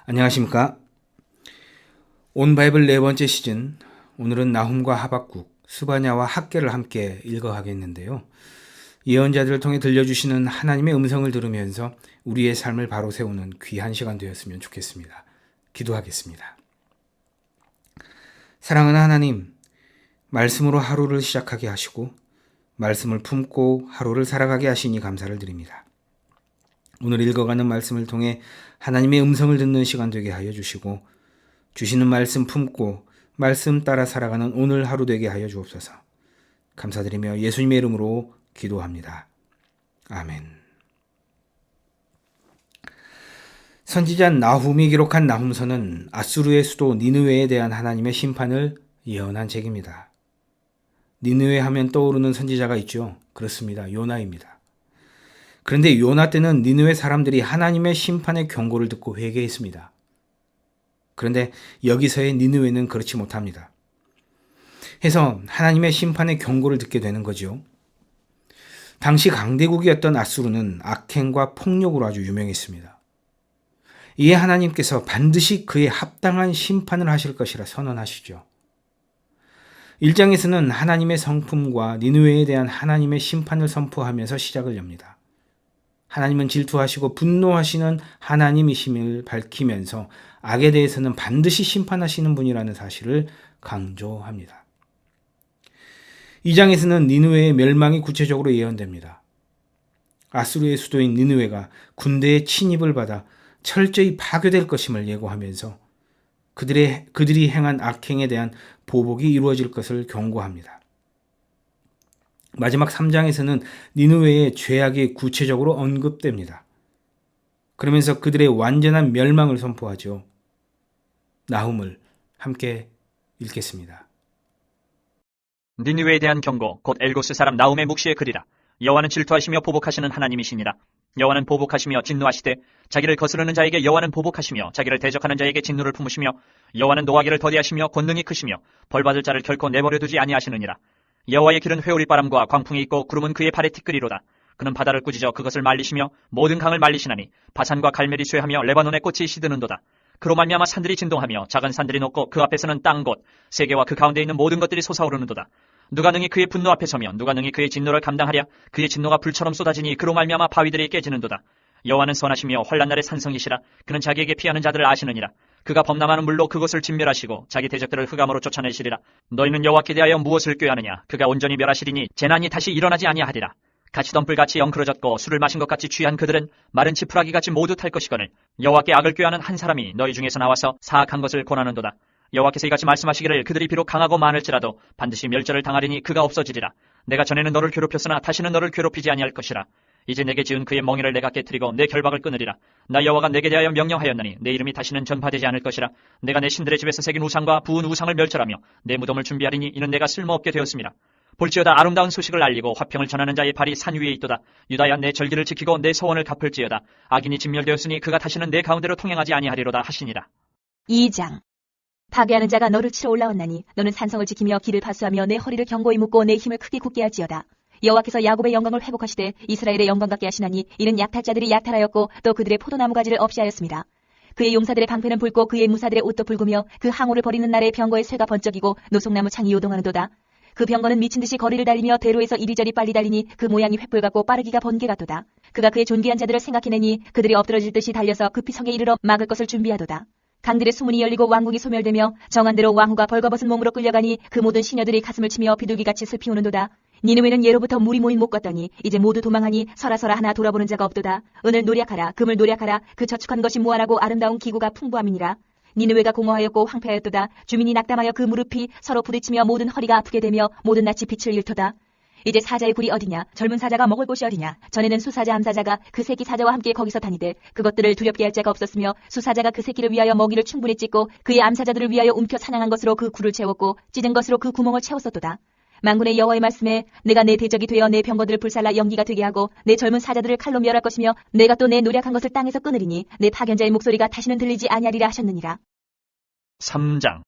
안녕하십니까? 온 바이블 네 번째 시즌, 오늘은 나훔과 하박국, 스바냐와 학개를 함께 읽어가겠는데요. 예언자들을 통해 들려주시는 하나님의 음성을 들으면서 우리의 삶을 바로 세우는 귀한 시간 되었으면 좋겠습니다. 기도하겠습니다. 사랑하는 하나님, 말씀으로 하루를 시작하게 하시고 말씀을 품고 하루를 살아가게 하시니 감사를 드립니다. 오늘 읽어가는 말씀을 통해 하나님의 음성을 듣는 시간 되게 하여 주시고 주시는 말씀 품고 말씀 따라 살아가는 오늘 하루 되게 하여 주옵소서. 감사드리며 예수님의 이름으로 기도합니다. 아멘. 선지자 나훔이 기록한 나훔서는 아수르의 수도 니느웨에 대한 하나님의 심판을 예언한 책입니다. 니느웨 하면 떠오르는 선지자가 있죠. 그렇습니다. 요나입니다. 그런데 요나 때는 니느웨 사람들이 하나님의 심판의 경고를 듣고 회개했습니다. 그런데 여기서의 니느웨는 그렇지 못합니다. 해서 하나님의 심판의 경고를 듣게 되는 거죠. 당시 강대국이었던 아수르는 악행과 폭력으로 아주 유명했습니다. 이에 하나님께서 반드시 그에 합당한 심판을 하실 것이라 선언하시죠. 1장에서는 하나님의 성품과 니느웨에 대한 하나님의 심판을 선포하면서 시작을 엽니다. 하나님은 질투하시고 분노하시는 하나님이심을 밝히면서 악에 대해서는 반드시 심판하시는 분이라는 사실을 강조합니다. 2장에서는 니느웨의 멸망이 구체적으로 예언됩니다. 아수르의 수도인 니느웨가 군대의 침입을 받아 철저히 파괴될 것임을 예고하면서 그들이 행한 악행에 대한 보복이 이루어질 것을 경고합니다. 마지막 3장에서는 니느웨의 죄악이 구체적으로 언급됩니다. 그러면서 그들의 완전한 멸망을 선포하죠. 나훔을 함께 읽겠습니다. 니느웨에 대한 경고, 곧 엘고스 사람 나훔의 묵시의 글이라. 여호와는 질투하시며 보복하시는 하나님이시니라. 여호와는 보복하시며 진노하시되 자기를 거스르는 자에게 여호와는 보복하시며 자기를 대적하는 자에게 진노를 품으시며 여호와는 노하기를 더디하시며 권능이 크시며 벌받을 자를 결코 내버려 두지 아니하시느니라. 여호와의 길은 회오리 바람과 광풍이 있고 구름은 그의 발의 티끌이로다. 그는 바다를 꾸짖어 그것을 말리시며 모든 강을 말리시나니 바산과 갈멜이 쇠하며 레바논의 꽃이 시드는도다. 그로 말미암아 산들이 진동하며 작은 산들이 녹고 그 앞에서는 땅 곧 세계와 그 가운데 있는 모든 것들이 솟아오르는도다. 누가 능히 그의 분노 앞에 서면 누가 능히 그의 진노를 감당하랴. 그의 진노가 불처럼 쏟아지니 그로 말미암아 바위들이 깨지는도다. 여호와는 선하시며 환난 날의 산성이시라. 그는 자기에게 피하는 자들을 아시느니라. 그가 범람하는 물로 그곳을 진멸하시고 자기 대적들을 흑암으로 쫓아내시리라. 너희는 여호와께 대하여 무엇을 꾀하느냐. 그가 온전히 멸하시리니 재난이 다시 일어나지 아니하리라. 가시덤불같이 엉클어졌고 술을 마신 것 같이 취한 그들은 마른 지푸라기같이 모두 탈 것이거늘 여호와께 악을 꾀하는 한 사람이 너희 중에서 나와서 사악한 것을 권하는도다. 여호와께서 이같이 말씀하시기를 그들이 비록 강하고 많을지라도 반드시 멸절을 당하리니 그가 없어지리라. 내가 전에는 너를 괴롭혔으나 다시는 너를 괴롭히지 아니할 것이라. 이제 내게 지은 그의 멍에를 내가 깨뜨리고 내 결박을 끊으리라. 나 여호와가 내게 대하여 명령하였느니 내 이름이 다시는 전파되지 않을 것이라. 내가 내 신들의 집에서 새긴 우상과 부은 우상을 멸절하며 내 무덤을 준비하리니 이는 내가 쓸모없게 되었음이라. 볼지어다 아름다운 소식을 알리고 화평을 전하는 자의 발이 산 위에 있도다. 유다야 내 절기를 지키고 내 소원을 갚을지어다. 악인이 진멸되었으니 그가 다시는 내 가운데로 통행하지 아니하리로다 하시니라. 2장. 파괴하는 자가 너를 치러 올라왔나니 너는 산성을 지키며 길을 파수하며 내 허리를 견고히 묶고 내 힘을 크게 굳게 할지어다. 여호와께서 야곱의 영광을 회복하시되 이스라엘의 영광 같게 하시나니 이는 약탈자들이 약탈하였고 또 그들의 포도나무 가지를 없이 하였습니다. 그의 용사들의 방패는 붉고 그의 무사들의 옷도 붉으며 그 항우를 버리는 날에 병거의 쇠가 번쩍이고 노송나무 창이 요동하는도다. 그 병거는 미친 듯이 거리를 달리며 대로에서 이리저리 빨리 달리니 그 모양이 횃불 같고 빠르기가 번개 같도다. 그가 그의 존귀한 자들을 생각해내니 그들이 엎드러질 듯이 달려서 급히 성에 이르러 막을 것을 준비하도다. 강들의 수문이 열리고 왕국이 소멸되며 정한대로 왕후가 벌거벗은 몸으로 끌려가니 그 모든 시녀들이 가슴을 치며 비둘기같이 슬피 우는도다. 니느웨는 예로부터 물이 모인 못 걷더니 이제 모두 도망하니 서라서라 하나 돌아보는 자가 없도다. 은을 노략하라 금을 노략하라 그 저축한 것이 무한하고 아름다운 기구가 풍부함이니라. 니느웨가 공허하였고 황폐하였도다. 주민이 낙담하여 그 무릎이 서로 부딪히며 모든 허리가 아프게 되며 모든 낯이 빛을 잃도다. 이제 사자의 굴이 어디냐? 젊은 사자가 먹을 곳이 어디냐? 전에는 수사자 암사자가 그 새끼 사자와 함께 거기서 다니되 그것들을 두렵게 할 자가 없었으며 수사자가 그 새끼를 위하여 먹이를 충분히 찢고 그의 암사자들을 위하여 움켜 사냥한 것으로 그 굴을 채웠고 찢은 것으로 그 구멍을 채웠었도다. 만군의 여호와의 말씀에 내가 내 대적이 되어 내 병거들을 불살라 연기가 되게 하고 내 젊은 사자들을 칼로 멸할 것이며 내가 또 내 노력한 것을 땅에서 끊으리니 내 파견자의 목소리가 다시는 들리지 아니하리라 하셨느니라. 3장.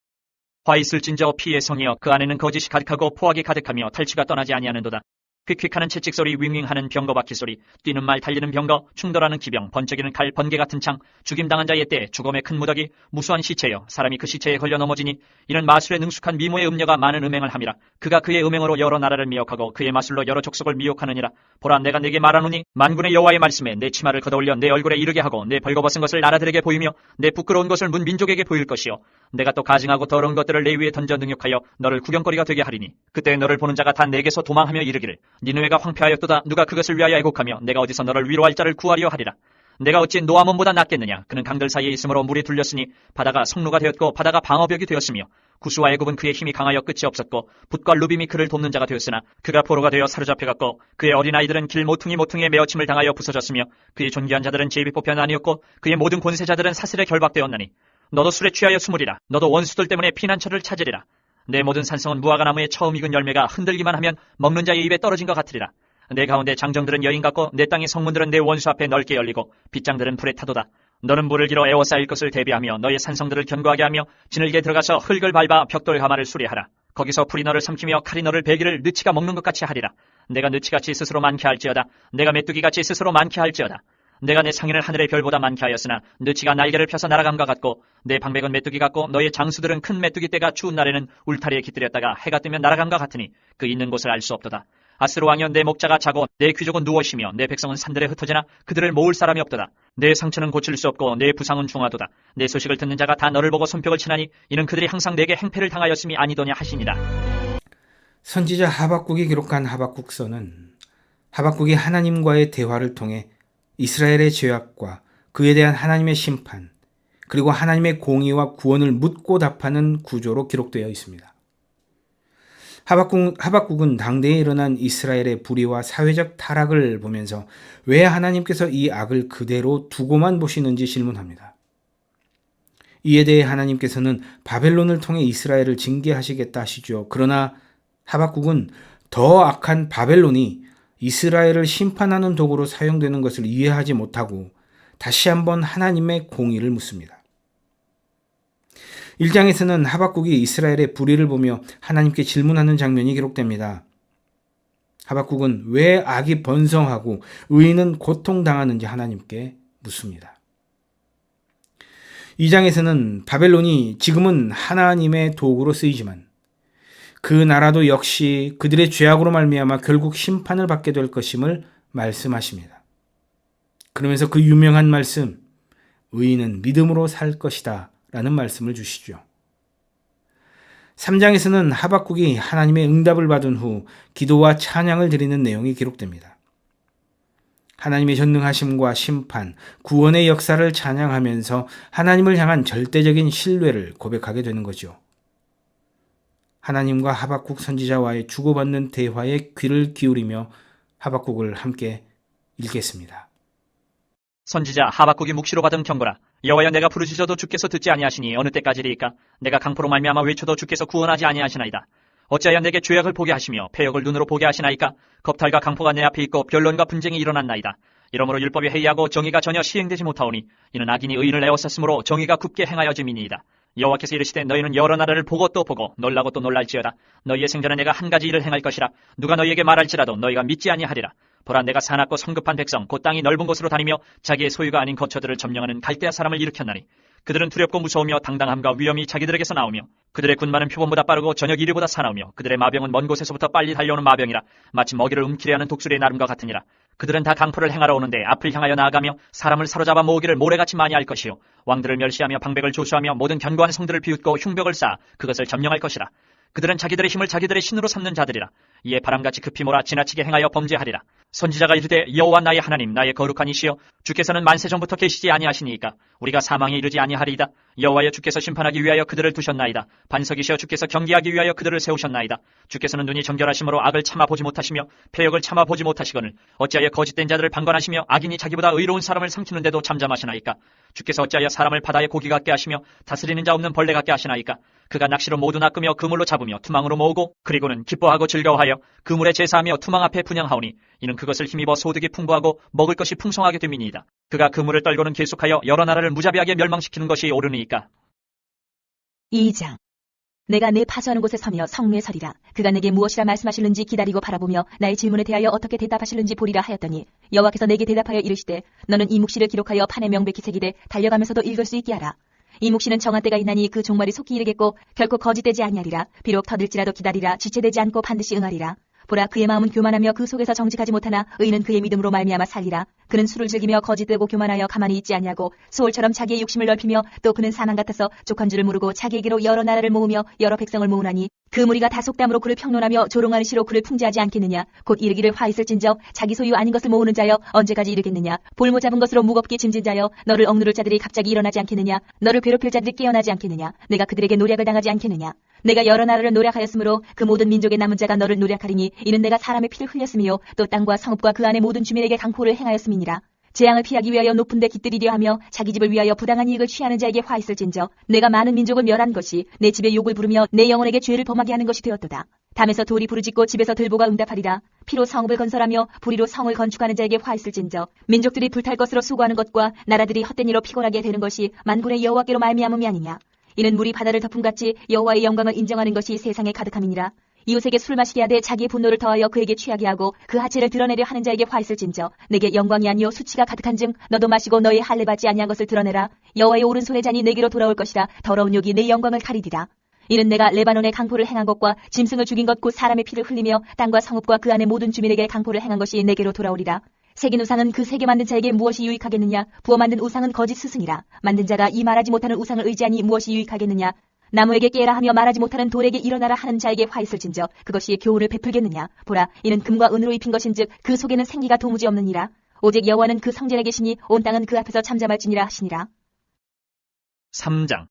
화 있을진저 피의 성이여 그 안에는 거짓이 가득하고 포악이 가득하며 탈취가 떠나지 아니하는도다. 휙휙하는 채찍 소리, 윙윙하는 병거 바퀴 소리, 뛰는 말, 달리는 병거, 충돌하는 기병, 번쩍이는 칼, 번개 같은 창, 죽임당한 자의 때, 죽음의 큰 무더기, 무수한 시체여, 사람이 그 시체에 걸려 넘어지니, 이는 마술에 능숙한 미모의 음녀가 많은 음행을 함이라. 그가 그의 음행으로 여러 나라를 미혹하고 그의 마술로 여러 족속을 미혹하느니라. 보라, 내가 내게 말하노니 만군의 여호와의 말씀에 내 치마를 걷어올려 내 얼굴에 이르게 하고 내 벌거벗은 것을 나라들에게 보이며 내 부끄러운 것을 문 민족에게 보일 것이요, 내가 또 가증하고 더러운 것들을 내 위에 던져 능욕하여 너를 구경거리가 되게 하리니, 그때 너를 보는 자가 다 내게서 도망하며 이르기를, 니느웨가 황폐하였도다. 누가 그것을 위하여 애곡하며 내가 어디서 너를 위로할 자를 구하리요 하리라. 내가 어찌 노아몬보다 낫겠느냐. 그는 강들 사이에 있으므로 물이 둘렸으니 바다가 성루가 되었고 바다가 방어벽이 되었으며, 구스와 애굽은 그의 힘이 강하여 끝이 없었고 붓과 루빔이 그를 돕는 자가 되었으나 그가 포로가 되어 사로잡혀갔고, 그의 어린아이들은 길 모퉁이에 메어침을 당하여 부서졌으며, 그의 존귀한 자들은 제비 뽑혀 나뉘었고 그의 모든 권세자들은 사슬에 결박되었나니, 너도 술에 취하여 숨으리라. 너도 원수들 때문에 피난처를 찾으리라. 내 모든 산성은 무화과 나무에 처음 익은 열매가 흔들기만 하면 먹는 자의 입에 떨어진 것 같으리라. 내 가운데 장정들은 여인 같고 내 땅의 성문들은 내 원수 앞에 넓게 열리고 빗장들은 불에 타도다. 너는 물을 길어 에워싸일 것을 대비하며 너의 산성들을 견고하게 하며 지늘게 들어가서 흙을 밟아 벽돌 가마를 수리하라. 거기서 풀이 너를 삼키며 칼이 너를 베기를 느치가 먹는 것 같이 하리라. 내가 느치같이 스스로 많게 할지어다. 내가 메뚜기같이 스스로 많게 할지어다. 내가 내 상인을 하늘의 별보다 많게 하였으나 느치가 날개를 펴서 날아감과 같고 내 방백은 메뚜기 같고 너의 장수들은 큰 메뚜기 떼가 추운 날에는 울타리에 깃들였다가 해가 뜨면 날아감과 같으니 그 있는 곳을 알 수 없도다. 아스로 왕이여, 내 목자가 자고 내 귀족은 누워 쉬며 내 백성은 산들에 흩어지나 그들을 모을 사람이 없도다. 내 상처는 고칠 수 없고 내 부상은 중하도다. 내 소식을 듣는 자가 다 너를 보고 손뼉을 치나니 이는 그들이 항상 내게 행패를 당하였음이 아니더냐 하시니라. 선지자 하박국이 기록한 하박국서는 하박국이 하나님과의 대화를 통해 이스라엘의 죄악과 그에 대한 하나님의 심판, 그리고 하나님의 공의와 구원을 묻고 답하는 구조로 기록되어 있습니다. 하박국은 당대에 일어난 이스라엘의 불의와 사회적 타락을 보면서 왜 하나님께서 이 악을 그대로 두고만 보시는지 질문합니다. 이에 대해 하나님께서는 바벨론을 통해 이스라엘을 징계하시겠다 하시죠. 그러나 하박국은 더 악한 바벨론이 이스라엘을 심판하는 도구로 사용되는 것을 이해하지 못하고 다시 한번 하나님의 공의를 묻습니다. 1장에서는 하박국이 이스라엘의 불의를 보며 하나님께 질문하는 장면이 기록됩니다. 하박국은 왜 악이 번성하고 의인은 고통당하는지 하나님께 묻습니다. 2장에서는 바벨론이 지금은 하나님의 도구로 쓰이지만 그 나라도 역시 그들의 죄악으로 말미암아 결국 심판을 받게 될 것임을 말씀하십니다. 그러면서 그 유명한 말씀, 의인은 믿음으로 살 것이다 라는 말씀을 주시죠. 3장에서는 하박국이 하나님의 응답을 받은 후 기도와 찬양을 드리는 내용이 기록됩니다. 하나님의 전능하심과 심판, 구원의 역사를 찬양하면서 하나님을 향한 절대적인 신뢰를 고백하게 되는 거죠. 하나님과 하박국 선지자와의 주고받는 대화에 귀를 기울이며 하박국을 함께 읽겠습니다. 선지자 하박국이 묵시로 받은 경고라. 여호와여, 내가 부르짖어도 주께서 듣지 아니하시니 어느 때까지리이까? 내가 강포로 말미암아 외쳐도 주께서 구원하지 아니하시나이다. 어찌하여 내게 죄악을 보게 하시며 패역을 눈으로 보게 하시나이까? 겁탈과 강포가 내 앞에 있고 변론과 분쟁이 일어났나이다. 이러므로 율법이 해이하고 정의가 전혀 시행되지 못하오니 이는 악인이 의인을 에워쌌으므로 정의가 굳게 행하여짐이니이다. 여호와께서 이르시되 너희는 여러 나라를 보고 또 보고 놀라고 또 놀랄지어다. 너희의 생전에 내가 한 가지 일을 행할 것이라. 누가 너희에게 말할지라도 너희가 믿지 아니하리라. 보라, 내가 사납고 성급한 백성 곧 땅이 넓은 곳으로 다니며 자기의 소유가 아닌 거처들을 점령하는 갈대아 사람을 일으켰나니 그들은 두렵고 무서우며 당당함과 위엄이 자기들에게서 나오며 그들의 군마는 표범보다 빠르고 저녁 이르보다 사나우며 그들의 마병은 먼 곳에서부터 빨리 달려오는 마병이라. 마치 먹이를 움키려 하는 독수리의 나름과 같으니라. 그들은 다 강포를 행하러 오는데 앞을 향하여 나아가며 사람을 사로잡아 모으기를 모래같이 많이 할 것이요, 왕들을 멸시하며 방백을 조수하며 모든 견고한 성들을 비웃고 흉벽을 쌓아 그것을 점령할 것이라. 그들은 자기들의 힘을 자기들의 신으로 삼는 자들이라. 이에 바람같이 급히 몰아 지나치게 행하여 범죄하리라. 선지자가 이르되 여호와 나의 하나님, 나의 거룩한 이시여, 주께서는 만세 전부터 계시지 아니하시니이까 우리가 사망에 이르지 아니하리이다. 여호와여, 주께서 심판하기 위하여 그들을 두셨나이다. 반석이시여, 주께서 경계하기 위하여 그들을 세우셨나이다. 주께서는 눈이 정결하심으로 악을 참아보지 못하시며 패역을 참아보지 못하시거늘 어찌하여 거짓된 자들을 방관하시며 악인이 자기보다 의로운 사람을 삼키는데도 잠잠하시나이까? 주께서 어찌하여 사람을 바다의 고기 같게 하시며 다스리는 자 없는 벌레 같게 하시나이까? 그가 낚시로 모두 낚으며 그물로 잡으며 투망으로 모으고 그리고는 기뻐하고 즐거워하여 그물에 제사하며 투망 앞에 분향하오니 이는 그것을 힘입어 소득이 풍부하고 먹을 것이 풍성하게 됨이니이다. 그가 그물을 떨고는 계속하여 여러 나라를 무자비하게 멸망시키는 것이 옳으니이까. 2장 내가 내 파수하는 곳에 서며 성루에 서리라. 그가 내게 무엇이라 말씀하실는지 기다리고 바라보며 나의 질문에 대하여 어떻게 대답하실는지 보리라 하였더니 여호와께서 내게 대답하여 이르시되 너는 이 묵시를 기록하여 판에 명백히 새기되 달려가면서도 읽을 수 있게 하라. 이 묵시는 정한 때가 있나니 그 종말이 속히 이르겠고 결코 거짓되지 아니하리라. 비록 터질지라도 기다리라. 지체되지 않고 반드시 응하리라. 보라, 그의 마음은 교만하며 그 속에서 정직하지 못하나 의인은 그의 믿음으로 말미암아 살리라. 그는 술을 즐기며 거짓되고 교만하여 가만히 있지 아니하고 소울처럼 자기의 욕심을 넓히며 또 그는 사망 같아서 족한 줄을 모르고 자기에게로 여러 나라를 모으며 여러 백성을 모으나니 그 무리가 다 속담으로 그를 평론하며 조롱하는 시로 그를 풍자하지 않겠느냐. 곧 이르기를 화 있을진저 자기 소유 아닌 것을 모으는 자여 언제까지 이르겠느냐. 볼모 잡은 것으로 무겁게 짐진 자여 너를 억누를 자들이 갑자기 일어나지 않겠느냐. 너를 괴롭힐 자들이 깨어나지 않겠느냐. 내가 그들에게 노략을 당하지 않겠느냐. 내가 여러 나라를 노략하였으므로 그 모든 민족의 남은 자가 너를 노략하리니 이는 내가 사람의 피를 흘렸으며 또 땅과 성읍과 그 안의 모든 주민에게 강포를 행하였음이니라. 재앙을 피하기 위하여 높은 데 깃들이려 하며 자기 집을 위하여 부당한 이익을 취하는 자에게 화 있을진저 내가 많은 민족을 멸한 것이 내 집에 욕을 부르며 내 영혼에게 죄를 범하게 하는 것이 되었도다. 담에서 돌이 부르짖고 집에서 들보가 응답하리라. 피로 성읍을 건설하며 불의로 성을 건축하는 자에게 화 있을진저 민족들이 불탈 것으로 수고하는 것과 나라들이 헛된 일로 피곤하게 되는 것이 만군의 여호와께로 말미암음이 아니냐. 이는 물이 바다를 덮음같이 여호와의 영광을 인정하는 것이 세상에 가득함이니라. 이웃에게 술 마시게 하되 자기의 분노를 더하여 그에게 취하게 하고 그 하체를 드러내려 하는 자에게 화 있을진저 내게 영광이 아니요 수치가 가득한즉 너도 마시고 너의 할례 받지 아니한 것을 드러내라. 여호와의 오른손의 잔이 내게로 돌아올 것이라. 더러운 욕이 내 영광을 가리리라. 이는 내가 레바논에 강포를 행한 것과 짐승을 죽인 것 곧 사람의 피를 흘리며 땅과 성읍과 그 안의 모든 주민에게 강포를 행한 것이 내게로 돌아오리라. 새긴 우상은 그 세계 만든 자에게 무엇이 유익하겠느냐. 부어 만든 우상은 거짓 스승이라. 만든 자가 이 말하지 못하는 우상을 의지하니 무엇이 유익하겠느냐. 나무에게 깨라 하며 말하지 못하는 돌에게 일어나라 하는 자에게 화 있을진저 그것이 교훈을 베풀겠느냐. 보라, 이는 금과 은으로 입힌 것인즉 그 속에는 생기가 도무지 없느니라. 오직 여호와는 그 성전에 계시니 온 땅은 그 앞에서 잠잠할지니라 하시니라. 3장.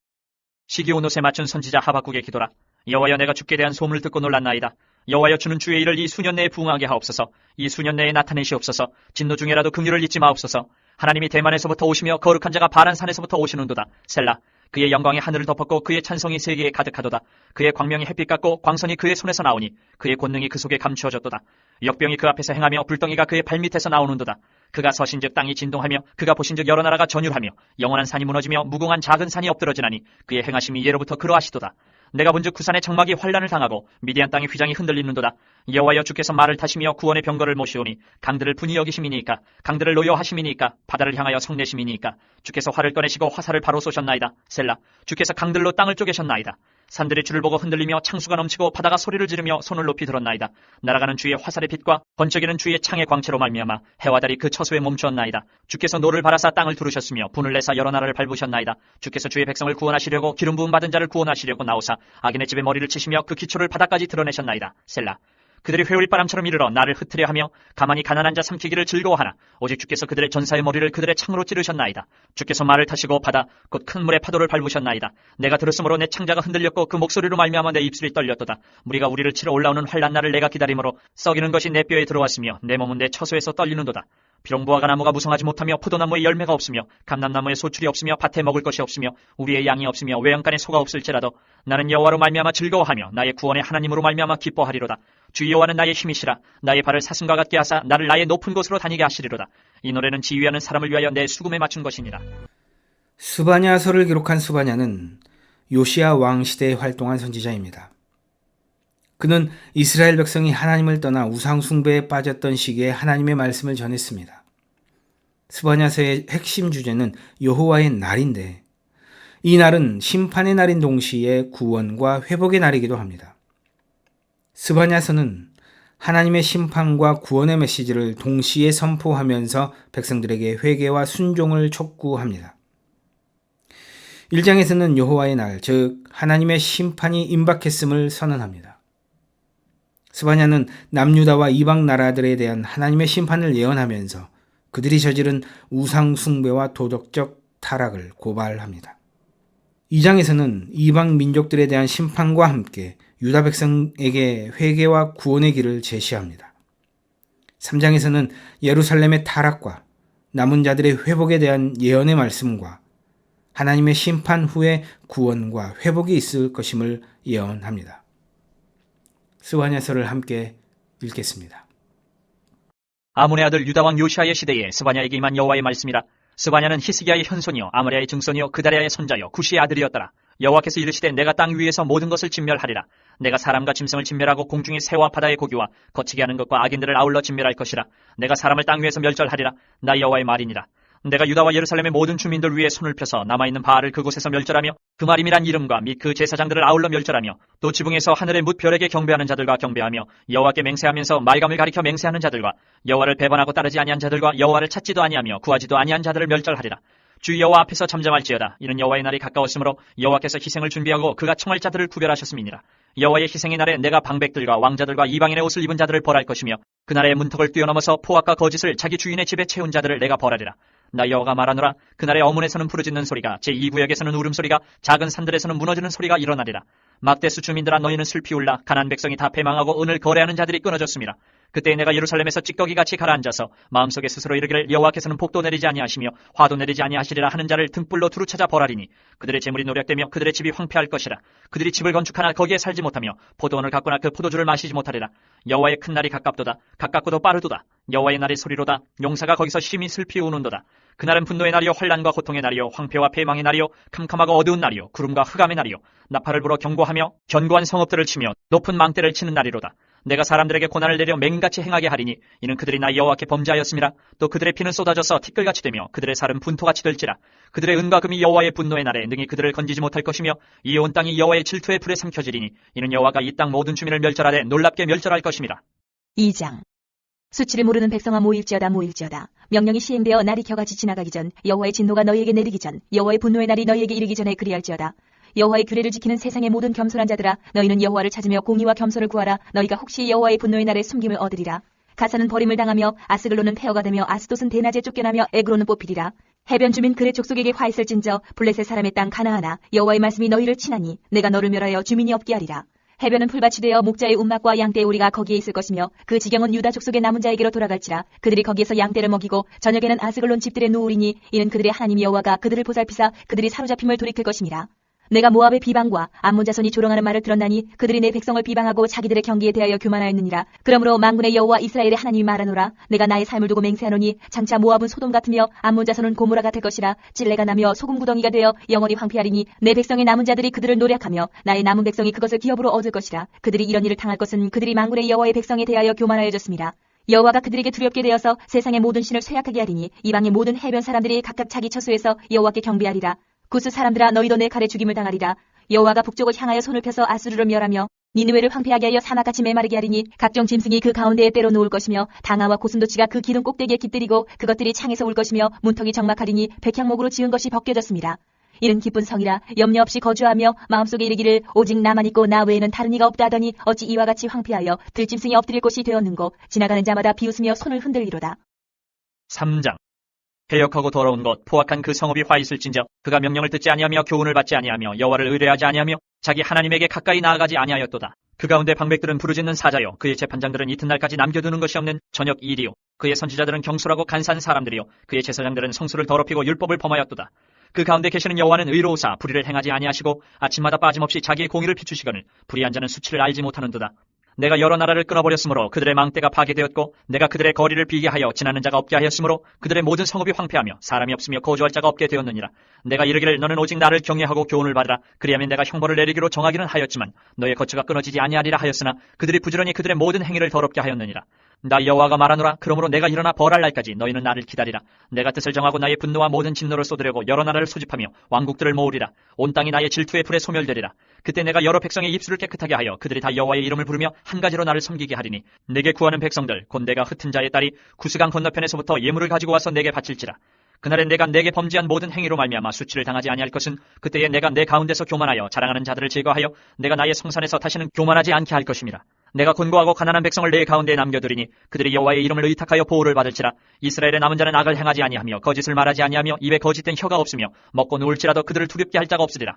시기 온 옷에 맞춘 선지자 하박국의 기도라. 여호와여, 내가 주께 대한 소문을 듣고 놀랐나이다. 여호와여, 주는 주의 일을 이 수년 내에 부응하게 하옵소서. 이 수년 내에 나타내시옵소서. 진노 중에라도 긍휼을 잊지 마옵소서. 하나님이 대만에서부터 오시며 거룩한 자가 바란 산에서부터 오시는도다. 셀라. 그의 영광이 하늘을 덮었고 그의 찬송이 세계에 가득하도다. 그의 광명이 햇빛 같고 광선이 그의 손에서 나오니 그의 권능이 그 속에 감추어졌도다. 역병이 그 앞에서 행하며 불덩이가 그의 발밑에서 나오는도다. 그가 서신즉 땅이 진동하며 그가 보신즉 여러 나라가 전율하며 영원한 산이 무너지며 무궁한 작은 산이 엎드러지나니 그의 행하심이 예로부터 그러하시도다. 내가 본즉 구산의 장막이 환란을 당하고 미디안 땅의 휘장이 흔들리는도다. 여호와여, 주께서 말을 타시며 구원의 병거를 모시오니 강들을 분이 여기심이니까 강들을 노여하심이니까 바다를 향하여 성내심이니까 주께서 활을 꺼내시고 화살을 바로 쏘셨나이다. 셀라. 주께서 강들로 땅을 쪼개셨나이다. 산들이 주를 보고 흔들리며 창수가 넘치고 바다가 소리를 지르며 손을 높이 들었나이다. 날아가는 주의 화살의 빛과 번쩍이는 주의 창의 광채로 말미암아 해와 달이 그 처소에 멈추었나이다. 주께서 노를 바라사 땅을 두르셨으며 분을 내사 여러 나라를 밟으셨나이다. 주께서 주의 백성을 구원하시려고 기름 부음 받은 자를 구원하시려고 나오사 악인의 집에 머리를 치시며 그 기초를 바닥까지 드러내셨나이다. 셀라. 그들이 회오리바람처럼 이르러 나를 흩트려 하며 가만히 가난한 자 삼키기를 즐거워하나 오직 주께서 그들의 전사의 머리를 그들의 창으로 찌르셨나이다. 주께서 말을 타시고 바다 곧 큰 물의 파도를 밟으셨나이다. 내가 들었으므로 내 창자가 흔들렸고 그 목소리로 말미암아 내 입술이 떨렸도다. 무리가 우리를 치러 올라오는 환난 날을 내가 기다림으로 썩이는 것이 내 뼈에 들어왔으며 내 몸은 내 처소에서 떨리는도다. 비록 무화과 나무가 무성하지 못하며 포도나무에 열매가 없으며 감람나무에 소출이 없으며 밭에 먹을 것이 없으며 우리의 양이 없으며 외양간에 소가 없을지라도 나는 여호와로 말미암아 즐거워하며 나의 구원의 하나님으로 말미암아 기뻐하리로다. 주 여호와는 나의 힘이시라. 나의 발을 사슴과 같게 하사 나를 나의 높은 곳으로 다니게 하시리로다. 이 노래는 지휘하는 사람을 위하여 내 수금에 맞춘 것이니라. 스바냐서를 기록한 스바냐는 요시야 왕 시대에 활동한 선지자입니다. 그는 이스라엘 백성이 하나님을 떠나 우상 숭배에 빠졌던 시기에 하나님의 말씀을 전했습니다. 스바냐서의 핵심 주제는 여호와의 날인데 이 날은 심판의 날인 동시에 구원과 회복의 날이기도 합니다. 스바냐서는 하나님의 심판과 구원의 메시지를 동시에 선포하면서 백성들에게 회개와 순종을 촉구합니다. 1장에서는 여호와의 날, 즉 하나님의 심판이 임박했음을 선언합니다. 스바냐는 남유다와 이방 나라들에 대한 하나님의 심판을 예언하면서 그들이 저지른 우상 숭배와 도덕적 타락을 고발합니다. 2장에서는 이방 민족들에 대한 심판과 함께 유다 백성에게 회개와 구원의 길을 제시합니다. 3장에서는 예루살렘의 타락과 남은 자들의 회복에 대한 예언의 말씀과 하나님의 심판 후에 구원과 회복이 있을 것임을 예언합니다. 스바냐서를 함께 읽겠습니다. 아몬의 아들 유다왕 요시아의 시대에 스바냐에게 임한 여호와의 말씀이라. 스바냐는 히스기야의 현손이요 아모리아의 증손이요 그다리아의 손자요 구시의 아들이었더라. 여호와께서 이르시되 내가 땅 위에서 모든 것을 진멸하리라. 내가 사람과 짐승을 진멸하고 공중의 새와 바다의 고기와 거치게 하는 것과 악인들을 아울러 진멸할 것이라. 내가 사람을 땅 위에서 멸절하리라. 나 여호와의 말이니라. 내가 유다와 예루살렘의 모든 주민들 위에 손을 펴서 남아있는 바알을 그곳에서 멸절하며 그 마림이란 이름과 및 그 제사장들을 아울러 멸절하며 또 지붕에서 하늘의 뭇 별에게 경배하는 자들과 경배하며 여호와께 맹세하면서 말감을 가리켜 맹세하는 자들과 여호와를 배반하고 따르지 아니한 자들과 여호와를 찾지도 아니하며 구하지도 아니한 자들을 멸절하리라. 주 여호와 앞에서 잠잠할지어다. 이는 여호와의 날이 가까웠으므로 여호와께서 희생을 준비하고 그가 청할 자들을 구별하셨음이니라. 여호와의 희생의 날에 내가 방백들과 왕자들과 이방인의 옷을 입은 자들을 벌할 것이며 그날의 문턱을 뛰어넘어서 포악과 거짓을 자기 주인의 집에 채운 자들을 내가 벌하리라. 나 여호와가 말하노라. 그날의 어문에서는 부르짖는 소리가 제2구역에서는 울음소리가 작은 산들에서는 무너지는 소리가 일어나리라. 막대수 주민들아 너희는 슬피 울라. 가나안 백성이 다 패망하고 은을 거래하는 자들이 끊어졌습니다. 그때 내가 예루살렘에서 찌꺼기같이 가라앉아서 마음속에 스스로 이르기를 여호와께서는 복도 내리지 아니하시며 화도 내리지 아니하시리라 하는 자를 등불로 두루 찾아 벌하리니 그들의 재물이 노략되며 그들의 집이 황폐할 것이라. 그들이 집을 건축하나 거기에 살지 못하며 포도원을 갖거나 그 포도주를 마시지 못하리라. 여호와의 큰 날이 가깝도다. 가깝고도 빠르도다. 여호와의 날이 소리로다. 용사가 거기서 심히 슬피 우는도다. 그날은 분노의 날이요 환난과 고통의 날이요 황폐와 패망의 날이요 캄캄하고 어두운 날이요 구름과 흑암의 날이요 나팔을 불어 경고하며 견고한 성읍들을 치며 높은 망대를 치는 날이로다. 내가 사람들에게 고난을 내려 맹인같이 행하게 하리니 이는 그들이 나 여호와께 범죄하였음이라. 또 그들의 피는 쏟아져서 티끌같이 되며 그들의 살은 분토같이 될지라. 그들의 은과 금이 여호와의 분노의 날에 능히 그들을 건지지 못할 것이며 이 온 땅이 여호와의 질투의 불에 삼켜지리니 이는 여호와가 이 땅 모든 주민을 멸절하되 놀랍게 멸절할 것임이라. 2장. 수치를 모르는 백성아 모일지어다 모일지어다. 명령이 시행되어 날이 겨같이 지나가기 전 여호와의 진노가 너희에게 내리기 전 여호와의 분노의 날이 너희에게 이르기 전에 그리할지어다. 여호와의 규례를 지키는 세상의 모든 겸손한 자들아 너희는 여호와를 찾으며 공의와 겸손을 구하라. 너희가 혹시 여호와의 분노의 날에 숨김을 얻으리라. 가사는 버림을 당하며 아스글론은 폐허가 되며 아스돗은 대낮에 쫓겨나며 에그론은 뽑히리라. 해변 주민 그의 족속에게 화 있을진저 블레셋 사람의 땅 가나안아 여호와의 말씀이 너희를 치나니 내가 너를 멸하여 주민이 없게 하리라. 해변은 풀밭이 되어 목자의 운막과 양떼의 오리가 거기에 있을 것이며 그 지경은 유다 족속의 남은 자에게로 돌아갈지라. 그들이 거기에서 양떼를 먹이고 저녁에는 아스글론 집들에 누우리니 이는 그들의 하나님 여호와가 그들을 보살피사 그들이 사로잡힘을 돌이킬 것임이라. 내가 모압의 비방과 암몬 자손이 조롱하는 말을 들었나니 그들이 내 백성을 비방하고 자기들의 경기에 대하여 교만하였느니라. 그러므로 만군의 여호와 이스라엘의 하나님이 말하노라. 내가 나의 삶을 두고 맹세하노니 장차 모압은 소돔 같으며 암몬 자손은 고모라 같을 것이라. 찔레가 나며 소금 구덩이가 되어 영원히 황폐하리니 내 백성의 남은 자들이 그들을 노략하며 나의 남은 백성이 그것을 기업으로 얻을 것이라. 그들이 이런 일을 당할 것은 그들이 만군의 여호와의 백성에 대하여 교만하여졌습니다. 여호와가 그들에게 두렵게 되어서 세상의 모든 신을 쇠약하게 하리니 이방의 모든 해변 사람들이 각각 자기 처소에서 여호와께 경배하리라. 구스 사람들아 너희도 내 칼에 죽임을 당하리라. 여호와가 북쪽을 향하여 손을 펴서 아수르를 멸하며 니느웨를 황폐하게 하여 사막같이 메마르게 하리니 각종 짐승이 그 가운데에 때로 놓을 것이며 당아와 고슴도치가 그 기둥 꼭대기에 깃들이고 그것들이 창에서 울 것이며 문턱이 적막하리니 백향목으로 지은 것이 벗겨졌습니다. 이는 기쁜 성이라. 염려 없이 거주하며 마음속에 이르기를 오직 나만 있고 나 외에는 다른 이가 없다 하더니 어찌 이와 같이 황폐하여 들짐승이 엎드릴 곳이 되었는고. 지나가는 자마다 비웃으며 손을 흔들리로다. 3장. 해역하고 더러운 것 포악한 그 성읍이 화 있을진저 그가 명령을 듣지 아니하며 교훈을 받지 아니하며 여호와를 의뢰하지 아니하며 자기 하나님에게 가까이 나아가지 아니하였도다. 그 가운데 방백들은 부르짖는 사자요 그의 재판장들은 이튿날까지 남겨두는 것이 없는 저녁 일이요 그의 선지자들은 경솔하고 간사한 사람들이요 그의 제사장들은 성수를 더럽히고 율법을 범하였도다. 그 가운데 계시는 여호와는 의로우사 불의를 행하지 아니하시고 아침마다 빠짐없이 자기의 공의를 비추시거늘 불의한 자는 수치를 알지 못하는도다. 내가 여러 나라를 끊어버렸으므로 그들의 망대가 파괴되었고 내가 그들의 거리를 비게 하여 지나는 자가 없게 하였으므로 그들의 모든 성읍이 황폐하며 사람이 없으며 거주할 자가 없게 되었느니라. 내가 이르기를 너는 오직 나를 경외하고 교훈을 받으라. 그리하면 내가 형벌을 내리기로 정하기는 하였지만 너의 거처가 끊어지지 아니하리라 하였으나 그들이 부지런히 그들의 모든 행위를 더럽게 하였느니라. 나 여호와가 말하노라. 그러므로 내가 일어나 벌할 날까지 너희는 나를 기다리라. 내가 뜻을 정하고 나의 분노와 모든 진노를 쏟으려고 여러 나라를 소집하며 왕국들을 모으리라. 온 땅이 나의 질투의 불에 소멸되리라. 그때 내가 여러 백성의 입술을 깨끗하게 하여 그들이 다 여호와의 이름을 부르며 한 가지로 나를 섬기게 하리니 내게 구하는 백성들 곧 내가 흩은 자의 딸이 구스강 건너편에서부터 예물을 가지고 와서 내게 바칠지라. 그날엔 내가 내게 범죄한 모든 행위로 말미암아 수치를 당하지 아니할 것은 그때에 내가 내 가운데서 교만하여 자랑하는 자들을 제거하여 내가 나의 성산에서 다시는 교만하지 않게 할 것임이라. 내가 곤고하고 가난한 백성을 내 가운데에 남겨두리니 그들이 여호와의 이름을 의탁하여 보호를 받을지라. 이스라엘의 남은 자는 악을 행하지 아니하며 거짓을 말하지 아니하며 입에 거짓된 혀가 없으며 먹고 누울지라도 그들을 두렵게 할 자가 없으리라.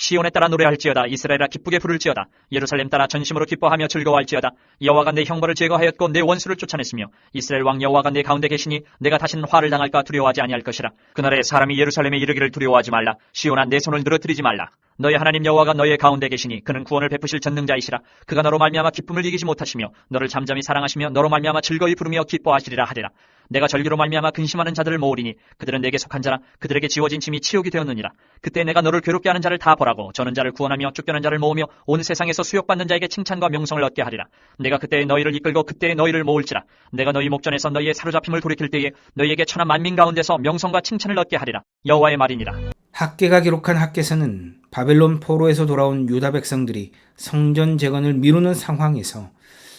시온에 따라 노래할지어다. 이스라엘아 기쁘게 부를지어다. 예루살렘 따라 전심으로 기뻐하며 즐거워할지어다. 여호와가 내 형벌을 제거하였고 내 원수를 쫓아냈으며 이스라엘 왕 여호와가 내 가운데 계시니 내가 다시는 화를 당할까 두려워하지 아니할 것이라. 그날에 사람이 예루살렘에 이르기를 두려워하지 말라. 시온아 내 손을 늘어뜨리지 말라. 너희 하나님 여호와가 너희의 가운데 계시니 그는 구원을 베푸실 전능자이시라. 그가 너로 말미암아 기쁨을 이기지 못하시며 너를 잠잠히 사랑하시며 너로 말미암아 즐거이 부르며 기뻐하시리라 하리라. 내가 절기로 말미암아 근심하는 자들을 모으리니 그들은 내게 속한 자라. 그들에게 지워진 짐이 치욕이 되었느니라. 그때 내가 너를 괴롭게 하는 자를 다 벌하고 저는 자를 구원하며 쫓겨난 자를 모으며 온 세상에서 수욕받는 자에게 칭찬과 명성을 얻게 하리라. 내가 그때에 너희를 이끌고 그때에 너희를 모을지라. 내가 너희 목전에서 너희의 사로잡힘을 돌이킬 때에 너희에게 천한 만민 가운데서 명성과 칭찬을 얻게 하리라. 여호와의 말이니라. 학개가 기록한 학개서는 바벨론 포로에서 돌아온 유다 백성들이 성전 재건을 미루는 상황에서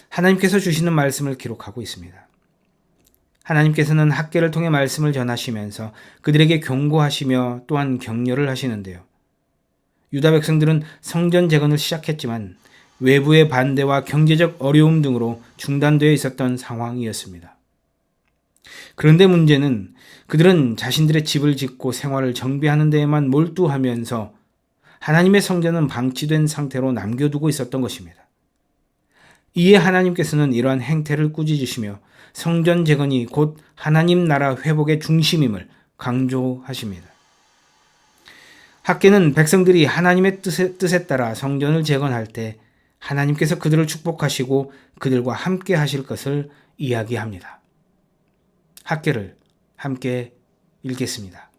하나님께서 주시는 말씀을 기록하고 있습니다. 하나님께서는 학개를 통해 말씀을 전하시면서 그들에게 경고하시며 또한 격려를 하시는데요. 유다 백성들은 성전 재건을 시작했지만 외부의 반대와 경제적 어려움 등으로 중단되어 있었던 상황이었습니다. 그런데 문제는 그들은 자신들의 집을 짓고 생활을 정비하는 데에만 몰두하면서 하나님의 성전은 방치된 상태로 남겨두고 있었던 것입니다. 이에 하나님께서는 이러한 행태를 꾸짖으시며 성전 재건이 곧 하나님 나라 회복의 중심임을 강조하십니다. 학개는 백성들이 하나님의 뜻에 따라 성전을 재건할 때 하나님께서 그들을 축복하시고 그들과 함께 하실 것을 이야기합니다. 학개를 함께 읽겠습니다.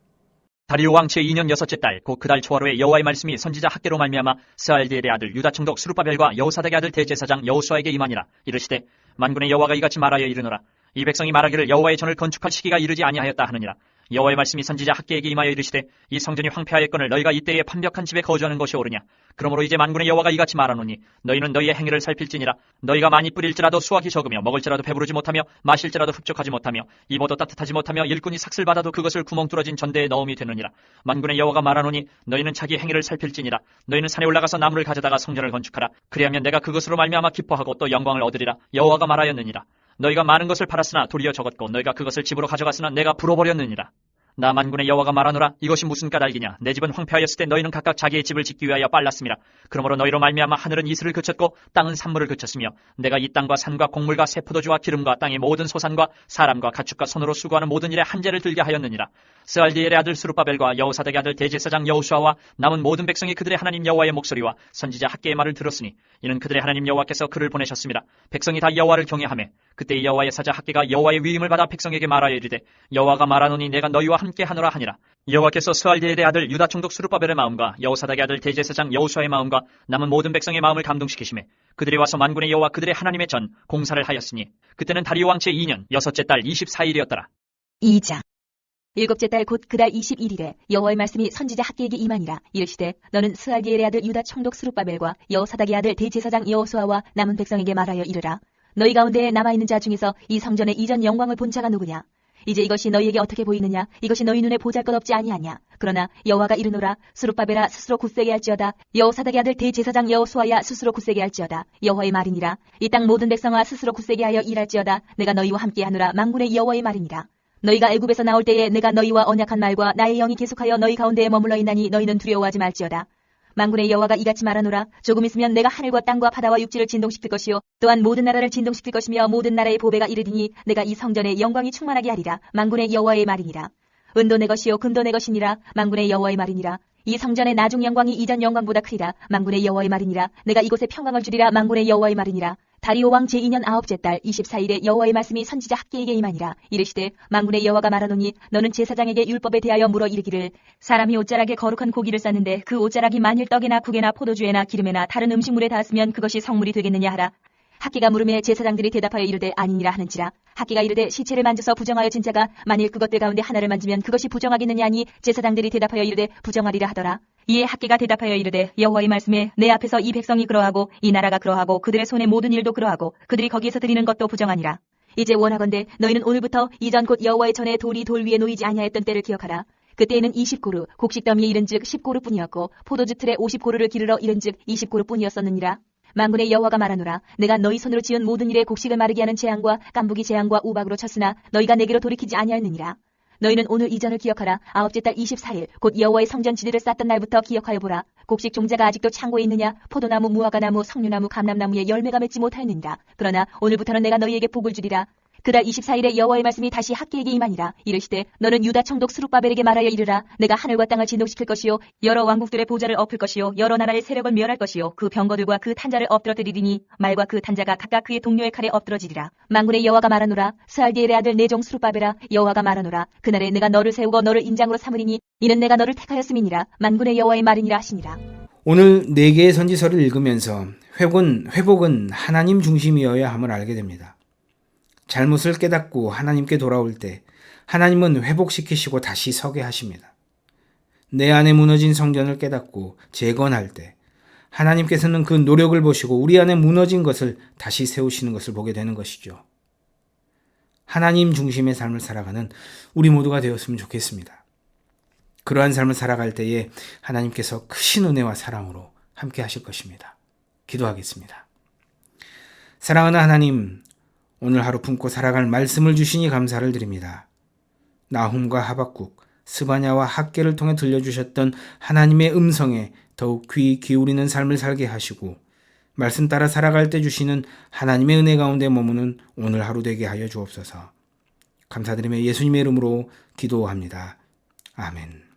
다리오 왕 제2년 여섯째 달 곧 그달 초하루에 여호와의 말씀이 선지자 학개로 말미암아 스알디엘의 아들 유다 총독 스룹바벨과 여호사닥의 아들 대제사장 여호수아에게 임하니라. 이르시되 만군의 여호와가 이같이 말하여 이르노라. 이 백성이 말하기를 여호와의 전을 건축할 시기가 이르지 아니하였다 하느니라. 여호와의 말씀이 선지자 학개에게 임하여 이르시되 이 성전이 황폐하였거늘 너희가 이때에 판벽한 집에 거주하는 것이 옳으냐. 그러므로 이제 만군의 여호와가 이같이 말하노니 너희는 너희의 행위를 살필지니라. 너희가 많이 뿌릴지라도 수확이 적으며 먹을지라도 배부르지 못하며 마실지라도 흡족하지 못하며 입어도 따뜻하지 못하며 일꾼이 삭슬 받아도 그것을 구멍 뚫어진 전대에 넣음이 되느니라. 만군의 여호와가 말하노니 너희는 자기 행위를 살필지니라. 너희는 산에 올라가서 나무를 가져다가 성전을 건축하라. 그리하면 내가 그것으로 말미암아 기뻐하고 또 영광을 얻으리라. 여호와가 말하였느니라. 너희가 많은 것을 팔았으나 도리어 적었고 너희가 그것을 집으로 가져갔으나 내가 불어버렸느니라. 나 만군의 여호와가 말하노라. 이것이 무슨 까닭이냐. 내 집은 황폐하였을 때 너희는 각각 자기의 집을 짓기 위하여 빨랐음이라. 그러므로 너희로 말미암아 하늘은 이슬을 그쳤고 땅은 산물을 그쳤으며 내가 이 땅과 산과 곡물과 새 포도주와 기름과 땅의 모든 소산과 사람과 가축과 손으로 수고하는 모든 일에 한재를 들게 하였느니라. 스알디엘의 아들 스룹바벨과 여호사닥의 아들 대제사장 여호수아와 남은 모든 백성이 그들의 하나님 여호와의 목소리와 선지자 학개의 말을 들었으니 이는 그들의 하나님 여호와께서 그를 보내셨습니다. 백성이 다 여호와를 경외하매 그때 여호와의 사자 학개가 여호와의 위임을 받아 백성에게 말하여 이르되 여호와가 말하노니 내가 너희와 함께 하노라 하니라. 여호와께서 스알디엘의 아들 유다 총독 스룹바벨의 마음과 여호사닥의 아들 대제사장 여호수아의 마음과 남은 모든 백성의 마음을 감동시키시매 그들이 와서 만군의 여호와 그들의 하나님의 전 공사를 하였으니 그때는 다리오 왕 제2년 여섯째 달 24일이었더라. 2장 일곱째 달 곧 그달 21일에 여호와의 말씀이 선지자 학개에게 임하니라. 이르시되 너는 스알디엘의 아들 유다 총독 스룹바벨과 여호사닥의 아들 대제사장 여호수아와 남은 백성에게 말하여 이르라. 너희 가운데에 남아있는 자 중에서 이 성전의 이전 영광을 본 자가 누구냐. 이제 이것이 너희에게 어떻게 보이느냐. 이것이 너희 눈에 보잘것없지 아니하냐. 그러나 여호와가 이르노라. 스룹바벨아 스스로 굳세게 할지어다. 여호사닥의 아들 대제사장 여호수아야 스스로 굳세게 할지어다. 여호와의 말이니라. 이 땅 모든 백성아 스스로 굳세게 하여 일할지어다. 내가 너희와 함께 하노라. 만군의 여호와의 말이니라. 너희가 애굽에서 나올 때에 내가 너희와 언약한 말과 나의 영이 계속하여 너희 가운데에 머물러 있나니 너희는 두려워하지 말지어다. 만군의 여호와가 이같이 말하노라. 조금 있으면 내가 하늘과 땅과 바다와 육지를 진동시킬 것이요 또한 모든 나라를 진동시킬 것이며 모든 나라의 보배가 이르리니 내가 이 성전에 영광이 충만하게 하리라. 만군의 여호와의 말이니라. 은도 내 것이요 금도 내 것이니라. 만군의 여호와의 말이니라. 이 성전의 나중 영광이 이전 영광보다 크리라. 만군의 여호와의 말이니라. 내가 이곳에 평강을 주리라. 만군의 여호와의 말이니라. 다리오 왕 제2년 9째 달 24일에 여호와의 말씀이 선지자 학개에게 임하니라. 이르시되 만군의 여호와가 말하노니 너는 제사장에게 율법에 대하여 물어 이르기를 사람이 옷자락에 거룩한 고기를 쌌는데 그 옷자락이 만일 떡에나 국에나 포도주에나 기름에나 다른 음식물에 닿았으면 그것이 성물이 되겠느냐 하라. 학개가 물음에 제사장들이 대답하여 이르되 아니니라 하는지라. 학개가 이르되 시체를 만져서 부정하여 진 자가 만일 그것들 가운데 하나를 만지면 그것이 부정하겠느냐 하니 제사장들이 대답하여 이르되 부정하리라 하더라. 이에 학개가 대답하여 이르되 여호와의 말씀에 내 앞에서 이 백성이 그러하고 이 나라가 그러하고 그들의 손의 모든 일도 그러하고 그들이 거기에서 드리는 것도 부정하니라. 이제 원하건대 너희는 오늘부터 이전 곧 여호와의 전에 돌이 돌 위에 놓이지 아니하였던 때를 기억하라. 그때에는 20고루 곡식 더미에 이른즉 10고루 뿐이었고 포도주 틀에 50고루를 기르러 이른즉 20고루 뿐이었었느니라. 만군의 여호와가 말하노라. 내가 너희 손으로 지은 모든 일에 곡식을 마르게 하는 재앙과 깐부기 재앙과 우박으로 쳤으나 너희가 내게로 돌이키지 아니하였느니라. 너희는 오늘 이전을 기억하라. 9째 달 24일 곧 여호와의 성전 지리를 쌓던 날부터 기억하여 보라. 곡식 종자가 아직도 창고에 있느냐. 포도나무, 무화과나무, 석류나무, 감람나무에 열매가 맺지 못하였느니라. 그러나 오늘부터는 내가 너희에게 복을 주리라. 그달 24일에 여호와의 말씀이 다시 학기에게 임하니라. 이르시되 너는 유다 총독 스룹바벨에게 말하여 이르라. 내가 하늘과 땅을 진동시킬 것이요 여러 왕국들의 보좌를 엎을 것이요 여러 나라의 세력을 멸할 것이요 그 병거들과 그 탄자를 엎드러뜨리리니 말과 그 탄자가 각각 그의 동료의 칼에 엎드러지리라. 만군의 여호와가 말하노라. 스알디엘의 아들 내 종 스룹바벨아 여호와가 말하노라. 그날에 내가 너를 세우고 너를 임장으로 삼으리니 이는 내가 너를 택하였음이니라. 만군의 여호와의 말이니라 하시니라. 오늘 4개의 선지서를 읽으면서 회복은 하나님 중심이어야 함을 알게 됩니다. 잘못을 깨닫고 하나님께 돌아올 때 하나님은 회복시키시고 다시 서게 하십니다. 내 안에 무너진 성전을 깨닫고 재건할 때 하나님께서는 그 노력을 보시고 우리 안에 무너진 것을 다시 세우시는 것을 보게 되는 것이죠. 하나님 중심의 삶을 살아가는 우리 모두가 되었으면 좋겠습니다. 그러한 삶을 살아갈 때에 하나님께서 크신 은혜와 사랑으로 함께 하실 것입니다. 기도하겠습니다. 사랑하는 하나님, 오늘 하루 품고 살아갈 말씀을 주시니 감사를 드립니다. 나훔과 하박국, 스바냐와 학개를 통해 들려주셨던 하나님의 음성에 더욱 귀 기울이는 삶을 살게 하시고 말씀 따라 살아갈 때 주시는 하나님의 은혜 가운데 머무는 오늘 하루 되게 하여 주옵소서. 감사드리며 예수님의 이름으로 기도합니다. 아멘.